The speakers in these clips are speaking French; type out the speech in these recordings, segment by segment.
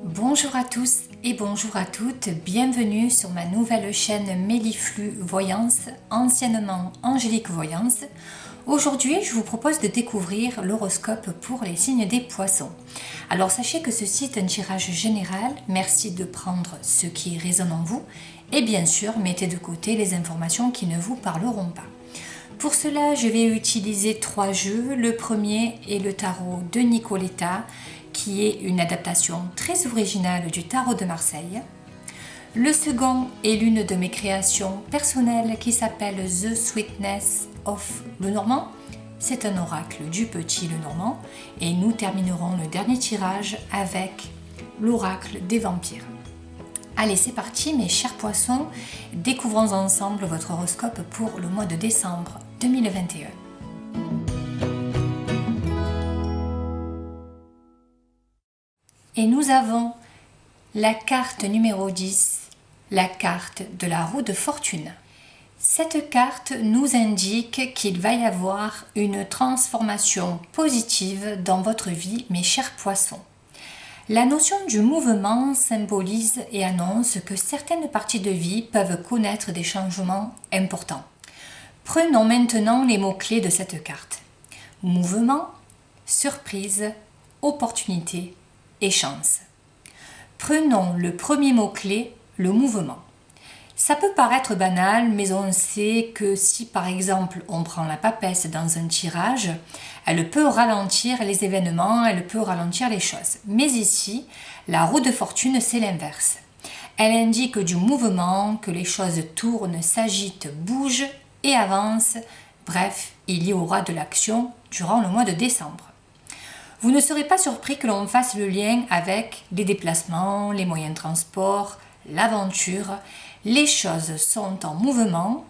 Bonjour à tous et bonjour à toutes, bienvenue sur ma nouvelle chaîne Méliflu Voyance, anciennement Angélique Voyance. Aujourd'hui, je vous propose de découvrir l'horoscope pour les signes des poissons. Alors sachez que ceci est un tirage général, merci de prendre ce qui résonne en vous et bien sûr, mettez de côté les informations qui ne vous parleront pas. Pour cela, je vais utiliser 3 jeux. Le premier est le tarot de Nicoletta, qui est une adaptation très originale du tarot de Marseille. Le second est l'une de mes créations personnelles qui s'appelle The Sweetness of Lenormand. C'est un oracle du petit Lenormand et nous terminerons le dernier tirage avec l'oracle des vampires. Allez, c'est parti mes chers poissons, découvrons ensemble votre horoscope pour le mois de décembre 2021. Et nous avons la carte numéro 10, la carte de la roue de fortune. Cette carte nous indique qu'il va y avoir une transformation positive dans votre vie, mes chers poissons. La notion du mouvement symbolise et annonce que certaines parties de vie peuvent connaître des changements importants. Prenons maintenant les mots-clés de cette carte. Mouvement, surprise, opportunité et chance. Prenons le premier mot-clé, le mouvement. Ça peut paraître banal, mais on sait que si par exemple on prend la papesse dans un tirage, elle peut ralentir les événements, elle peut ralentir les choses. Mais ici, la roue de fortune, c'est l'inverse. Elle indique du mouvement, que les choses tournent, s'agitent, bougent et avancent. Bref, il y aura de l'action durant le mois de décembre. Vous ne serez pas surpris que l'on fasse le lien avec les déplacements, les moyens de transport, l'aventure. Les choses sont en mouvement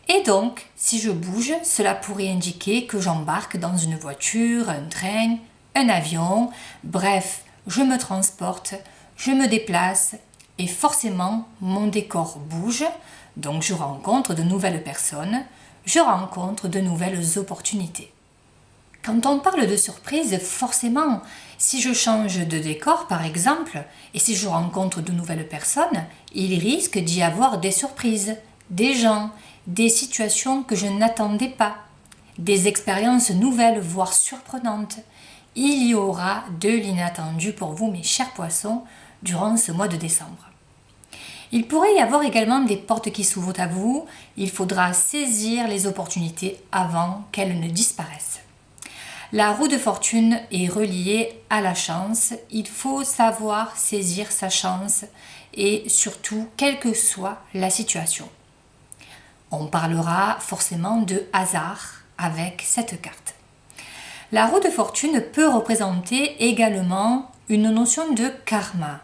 et donc, si je bouge, cela pourrait indiquer que j'embarque dans une voiture, un train, un avion. Bref, je me transporte, je me déplace et forcément mon décor bouge. Donc je rencontre de nouvelles personnes, je rencontre de nouvelles opportunités. Quand on parle de surprise, forcément, si je change de décor par exemple, et si je rencontre de nouvelles personnes, il risque d'y avoir des surprises, des gens, des situations que je n'attendais pas, des expériences nouvelles, voire surprenantes. Il y aura de l'inattendu pour vous, mes chers poissons, durant ce mois de décembre. Il pourrait y avoir également des portes qui s'ouvrent à vous, il faudra saisir les opportunités avant qu'elles ne disparaissent. La roue de fortune est reliée à la chance. Il faut savoir saisir sa chance et surtout, quelle que soit la situation. On parlera forcément de hasard avec cette carte. La roue de fortune peut représenter également une notion de karma.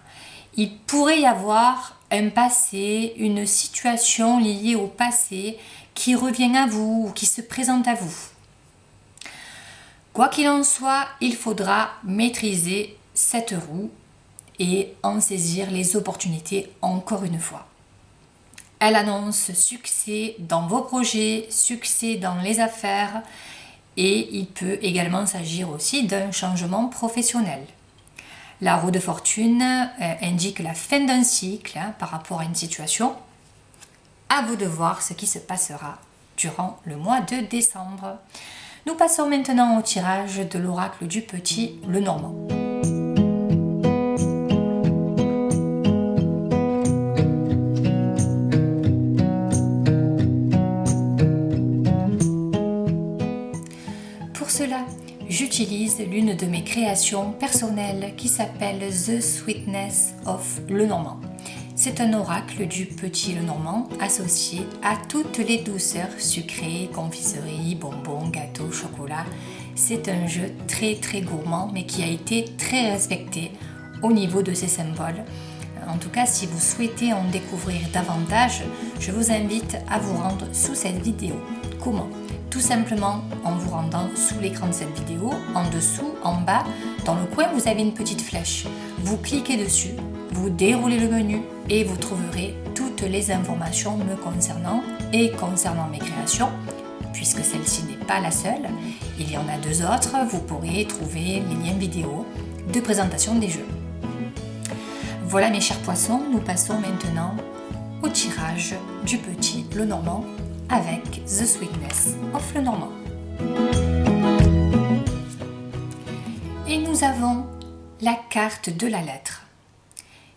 Il pourrait y avoir un passé, une situation liée au passé qui revient à vous ou qui se présente à vous. Quoi qu'il en soit, il faudra maîtriser cette roue et en saisir les opportunités encore une fois. Elle annonce succès dans vos projets, succès dans les affaires et il peut également s'agir aussi d'un changement professionnel. La roue de fortune indique la fin d'un cycle par rapport à une situation. À vous de voir ce qui se passera durant le mois de décembre. Nous passons maintenant au tirage de l'oracle du petit Lenormand. Pour cela, j'utilise l'une de mes créations personnelles qui s'appelle The Sweetness of Lenormand. C'est un oracle du petit Lenormand associé à toutes les douceurs sucrées, confiseries, bonbons, gâteaux, chocolat. C'est un jeu très très gourmand mais qui a été très respecté au niveau de ses symboles. En tout cas, si vous souhaitez en découvrir davantage, je vous invite à vous rendre sous cette vidéo. Comment ? Tout simplement en vous rendant sous l'écran de cette vidéo, en dessous, en bas, dans le coin, vous avez une petite flèche. Vous cliquez dessus, vous déroulez le menu et vous trouverez toutes les informations me concernant et concernant mes créations, puisque celle-ci n'est pas la seule. Il y en a 2 autres, vous pourrez trouver les liens vidéo de présentation des jeux. Voilà mes chers poissons, nous passons maintenant au tirage du petit Lenormand avec The Sweetness of Lenormand. Et nous avons la carte de la lettre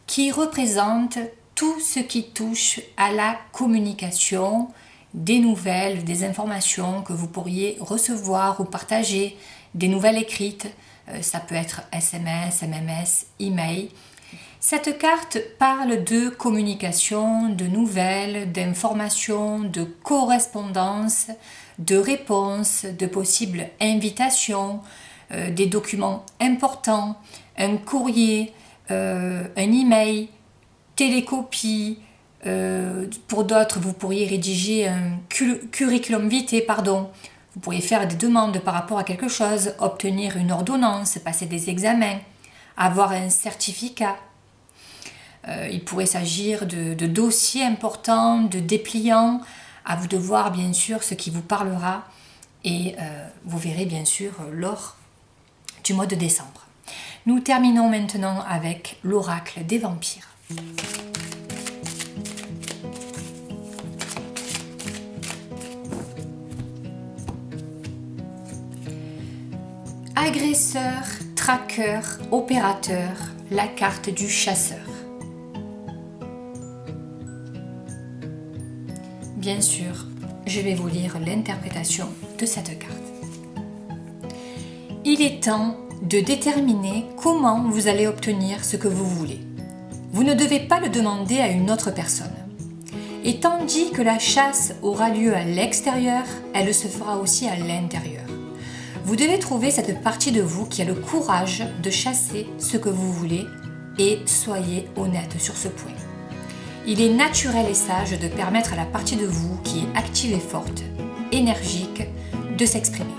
qui représente tout ce qui touche à la communication, des nouvelles, des informations que vous pourriez recevoir ou partager, des nouvelles écrites, ça peut être SMS, MMS, email. Cette carte parle de communication, de nouvelles, d'informations, de correspondance, de réponses, de possibles invitations, des documents importants, un courrier, un email, télécopie. Pour d'autres, vous pourriez rédiger un curriculum vitae, Vous pourriez faire des demandes par rapport à quelque chose, obtenir une ordonnance, passer des examens, avoir un certificat. Il pourrait s'agir de dossiers importants, de dépliants. À vous de voir bien sûr ce qui vous parlera et vous verrez bien sûr lors du mois de décembre. Nous terminons maintenant avec l'oracle des vampires. Agresseur, traqueur, opérateur, la carte du chasseur. Bien sûr, je vais vous lire l'interprétation de cette carte. Il est temps de déterminer comment vous allez obtenir ce que vous voulez. Vous ne devez pas le demander à une autre personne. Et tandis que la chasse aura lieu à l'extérieur, elle se fera aussi à l'intérieur. Vous devez trouver cette partie de vous qui a le courage de chasser ce que vous voulez et soyez honnête sur ce point. Il est naturel et sage de permettre à la partie de vous qui est active et forte, énergique, de s'exprimer.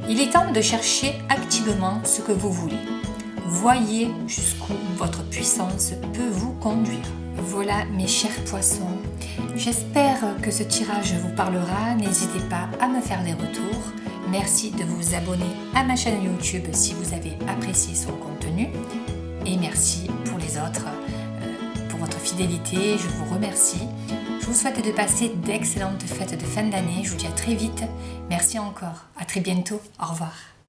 Il est temps de chercher activement ce que vous voulez. Voyez jusqu'où votre puissance peut vous conduire. Voilà mes chers poissons, j'espère que ce tirage vous parlera. N'hésitez pas à me faire des retours. Merci de vous abonner à ma chaîne YouTube si vous avez apprécié son contenu. Et merci pour les autres, pour votre fidélité. Je vous remercie. Je vous souhaite de passer d'excellentes fêtes de fin d'année. Je vous dis à très vite. Merci encore. À très bientôt. Au revoir.